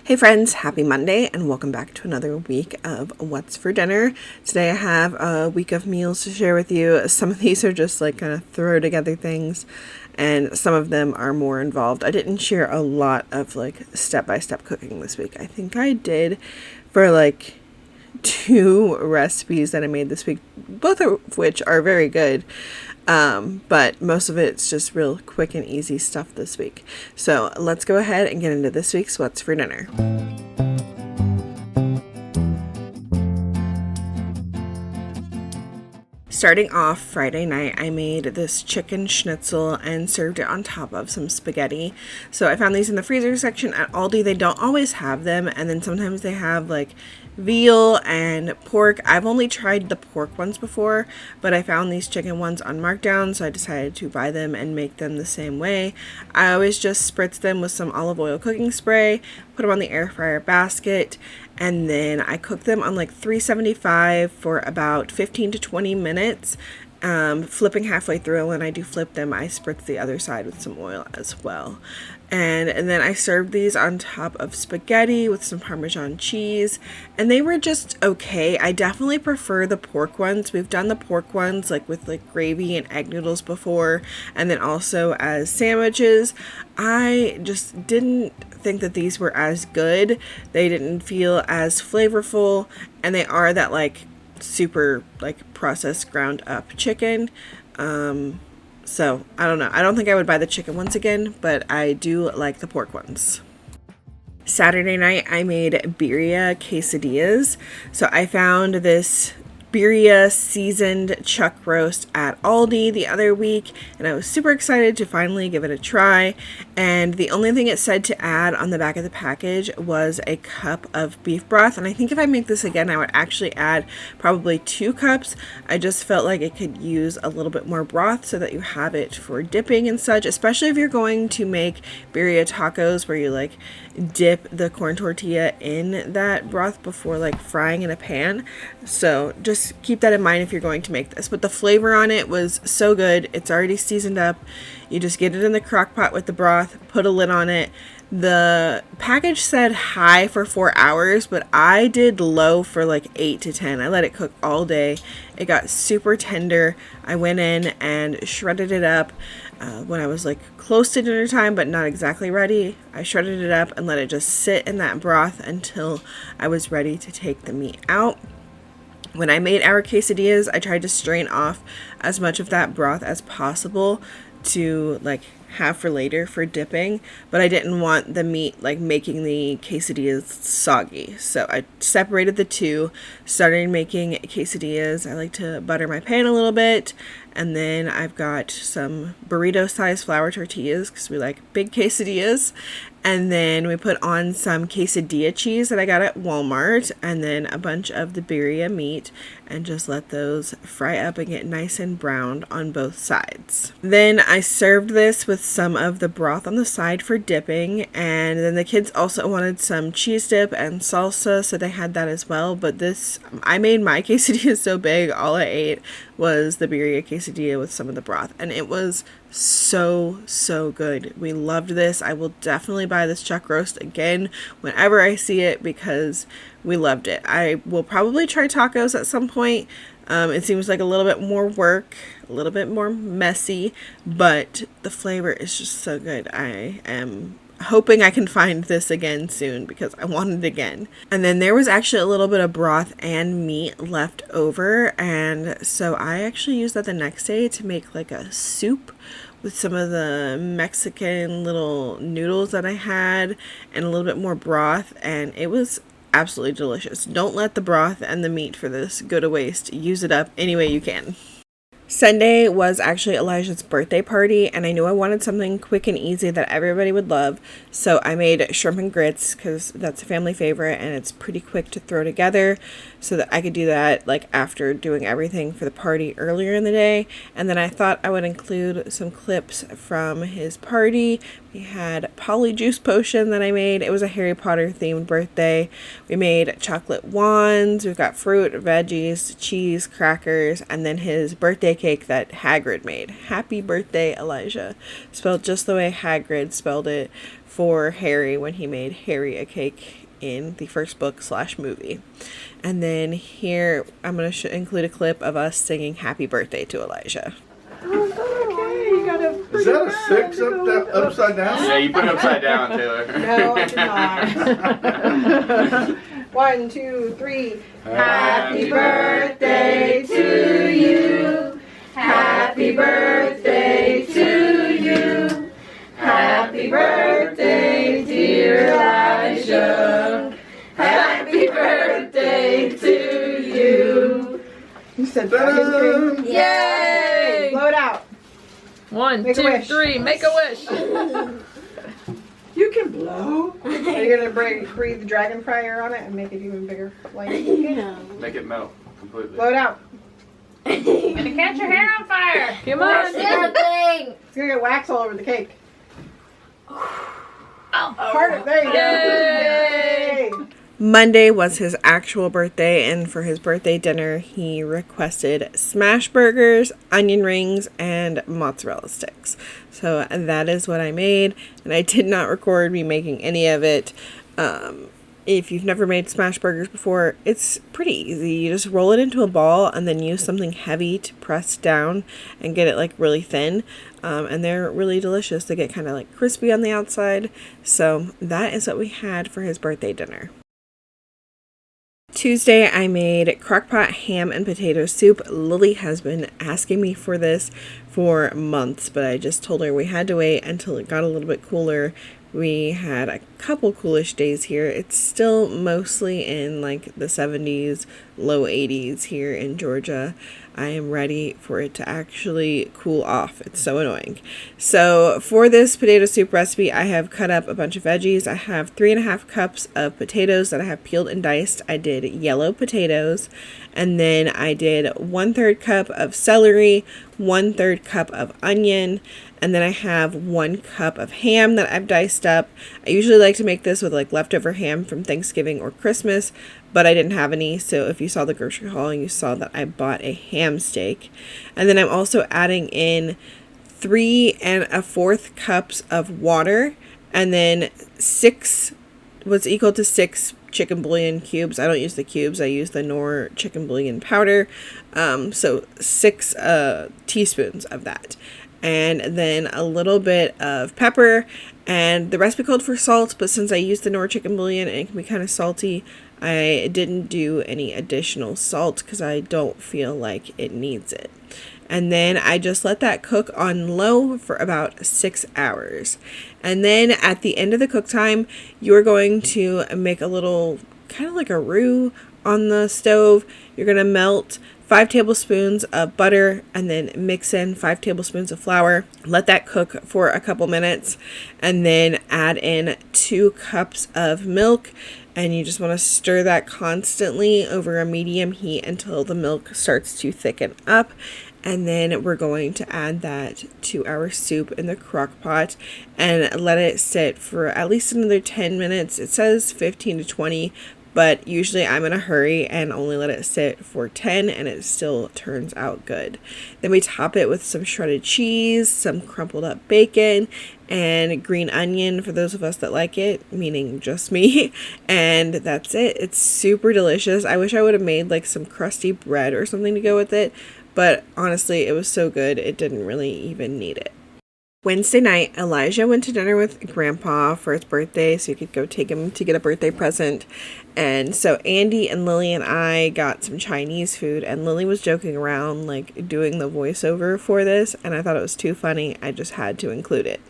Hey friends, happy Monday and welcome back to another week of What's for Dinner. Today I have a week of meals to share with you. Some of these are just like kind of throw together things and some of them are more involved. I didn't share a lot of like step-by-step cooking this week. I think I did for like 2 recipes that I made this week, both of which are very good. But most of it's just real quick and easy stuff this week. So let's go ahead and get into this week's What's for Dinner. Starting off Friday night, I made this chicken schnitzel and served it on top of some spaghetti. So I found these in the freezer section at Aldi. They don't always have them, and then sometimes they have like veal and pork. I've only tried the pork ones before, but I found these chicken ones on markdown, so I decided to buy them and make them the same way. I always just spritz them with some olive oil cooking spray, put them on the air fryer basket, and then I cook them on like 375 for about 15 to 20 minutes, flipping halfway through. When I do flip them, I spritz the other side with some oil as well. And then I served these on top of spaghetti with some Parmesan cheese, and they were just okay. I definitely prefer the pork ones. We've done the pork ones like with like gravy and egg noodles before, and then also as sandwiches. I just didn't think that these were as good. They didn't feel as flavorful, and they are that like super like processed ground up chicken. So I don't know. I don't think I would buy the chicken ones again, but I do like the pork ones. Saturday night, I made birria quesadillas. So I found this birria seasoned chuck roast at Aldi the other week, and I was super excited to finally give it a try. And the only thing it said to add on the back of the package was a cup of beef broth, and I think if I make this again, I would actually add probably 2 cups. I just felt like it could use a little bit more broth so that you have it for dipping and such, especially if you're going to make birria tacos where you like dip the corn tortilla in that broth before like frying in a pan. So just keep that in mind if you're going to make this. But the flavor on it was so good. It's already seasoned up. You just get it in the crock pot with the broth, put a lid on it. The package said high for 4 hours, but I did low for like 8 to 10. I let it cook all day. It got super tender. I went in and shredded it up when I was like close to dinner time, but not exactly ready. I shredded it up and let it just sit in that broth until I was ready to take the meat out. When I made our quesadillas, I tried to strain off as much of that broth as possible to like have for later for dipping, but I didn't want the meat like making the quesadillas soggy. So I separated the two, started making quesadillas. I like to butter my pan a little bit, and then I've got some burrito sized flour tortillas because we like big quesadillas. And then we put on some quesadilla cheese that I got at Walmart, and then a bunch of the birria meat, and just let those fry up and get nice and browned on both sides. Then I served this with some of the broth on the side for dipping, and then the kids also wanted some cheese dip and salsa, so they had that as well. But I made my quesadilla so big, all I ate was the birria quesadilla with some of the broth, and it was so good. We loved this. I will definitely buy this chuck roast again whenever I see it because we loved it. I will probably try tacos at some point. It seems like a little bit more work, a little bit more messy, but the flavor is just so good. I am hoping I can find this again soon because I want it again. And then there was actually a little bit of broth and meat left over, and so I actually used that the next day to make like a soup with some of the Mexican little noodles that I had and a little bit more broth, and it was absolutely delicious. Don't let the broth and the meat for this go to waste. Use it up any way you can. Sunday was actually Elijah's birthday party, and I knew I wanted something quick and easy that everybody would love, so I made shrimp and grits because that's a family favorite and it's pretty quick to throw together, so that I could do that like after doing everything for the party earlier in the day. And then I thought I would include some clips from his party. We had Polyjuice potion that I made. It was a Harry Potter themed birthday. We made chocolate wands. We've got fruit, veggies, cheese, crackers, and then his birthday cake that Hagrid made. Happy birthday, Elijah. Spelled just the way Hagrid spelled it for Harry when he made Harry a cake in the first book / movie. And then here I'm going to include a clip of us singing happy birthday to Elijah. Okay, you got a Is that a 6 upside down? Yeah, you put it upside down, Taylor. No, I did not. 1, 2, 3. Happy birthday to you. Happy birthday to you. Happy birthday, dear Elijah. Happy birthday to you. You said that. Yay! Blow it out. 1, Make a 2, wish. 3, make a wish. You can blow. Are you gonna breathe the dragon fire on it and make it even bigger? Like, Make it melt completely. blow it out. Gonna catch your hair on fire. Come on. It's gonna get wax all over the cake. Harder. There you go. Yay! Yay! Monday was his actual birthday, and for his birthday dinner, he requested smash burgers, onion rings, and mozzarella sticks. So that is what I made, and I did not record me making any of it. If you've never made smash burgers before, it's pretty easy. You just roll it into a ball and then use something heavy to press down and get it like really thin. And they're really delicious. They get kind of like crispy on the outside. So that is what we had for his birthday dinner. Tuesday, I made crockpot ham and potato soup. Lily has been asking me for this for months, but I just told her we had to wait until it got a little bit cooler. We had a couple coolish days here. It's still mostly in like the 70s, low 80s here in Georgia. I am ready for it to actually cool off. It's so annoying. So for this potato soup recipe, I have cut up a bunch of veggies. I have 3.5 cups of potatoes that I have peeled and diced. I did yellow potatoes, and then I did 1/3 cup of celery, 1/3 cup of onion, and then I have 1 cup of ham that I've diced up. I usually like to make this with like leftover ham from Thanksgiving or Christmas, but I didn't have any, so if you saw the grocery haul, you saw that I bought a ham steak. And then I'm also adding in 3 1/4 cups of water, and then 6 was equal to 6 chicken bouillon cubes. I don't use the cubes, I use the Knorr chicken bouillon powder. So 6 teaspoons of that. And then a little bit of pepper, and the recipe called for salt, but since I used the Knorr chicken bouillon and it can be kind of salty, I didn't do any additional salt because I don't feel like it needs it. And then I just let that cook on low for about 6 hours. And then at the end of the cook time, you're going to make a little kind of like a roux on the stove. You're going to melt 5 tablespoons of butter and then mix in 5 tablespoons of flour. Let that cook for a couple minutes, and then add in 2 cups of milk. And you just want to stir that constantly over a medium heat until the milk starts to thicken up. And then we're going to add that to our soup in the crock pot and let it sit for at least another 10 minutes. It says 15 to 20, but usually I'm in a hurry and only let it sit for 10, and it still turns out good. Then we top it with some shredded cheese, some crumpled up bacon, and green onion for those of us that like it, meaning just me. And that's it. It's super delicious. I wish I would have made like some crusty bread or something to go with it, but honestly, it was so good it didn't really even need it. Wednesday night, Elijah went to dinner with Grandpa for his birthday, so he could go take him to get a birthday present. And so Andy and Lily and I got some Chinese food, and Lily was joking around, like, doing the voiceover for this, and I thought it was too funny. I just had to include it.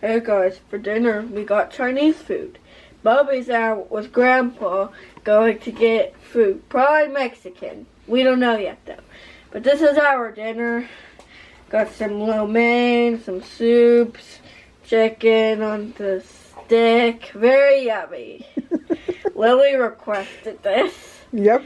Hey guys, for dinner we got Chinese food. Bubby's out with Grandpa going to get food, probably Mexican. We don't know yet though. But this is our dinner. Got some lo mein, some soups, chicken on the stick. Very yummy. Lily requested this. Yep.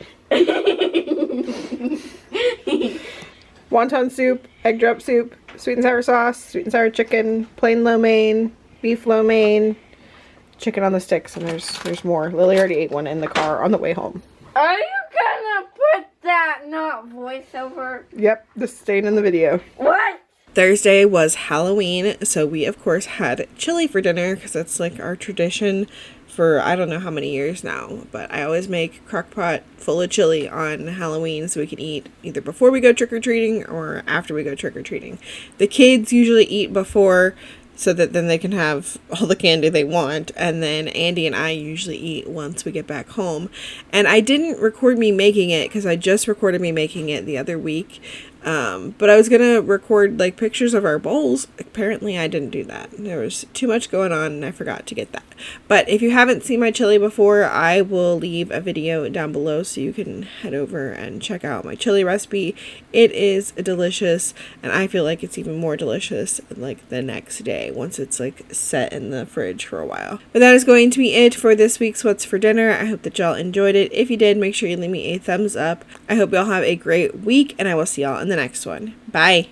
Wonton soup, egg drop soup, sweet and sour sauce, sweet and sour chicken, plain lo mein, beef lo mein, chicken on the sticks, and there's more. Lily already ate one in the car on the way home. Are you gonna put that not voiceover? Yep, this staying in the video. What? Thursday was Halloween, so we of course had chili for dinner because that's like our tradition for I don't know how many years now, but I always make crock pot full of chili on Halloween so we can eat either before we go trick-or-treating or after we go trick-or-treating. The kids usually eat before so that then they can have all the candy they want, and then Andy and I usually eat once we get back home. And I didn't record me making it because I just recorded me making it the other week. But I was gonna record like pictures of our bowls. Apparently I didn't do that. There was too much going on and I forgot to get that. But if you haven't seen my chili before, I will leave a video down below so you can head over and check out my chili recipe. It is delicious, and I feel like it's even more delicious like the next day once it's like set in the fridge for a while. But that is going to be it for this week's What's for Dinner. I hope that y'all enjoyed it. If you did, make sure you leave me a thumbs up. I hope y'all have a great week, and I will see y'all in the next one. Bye.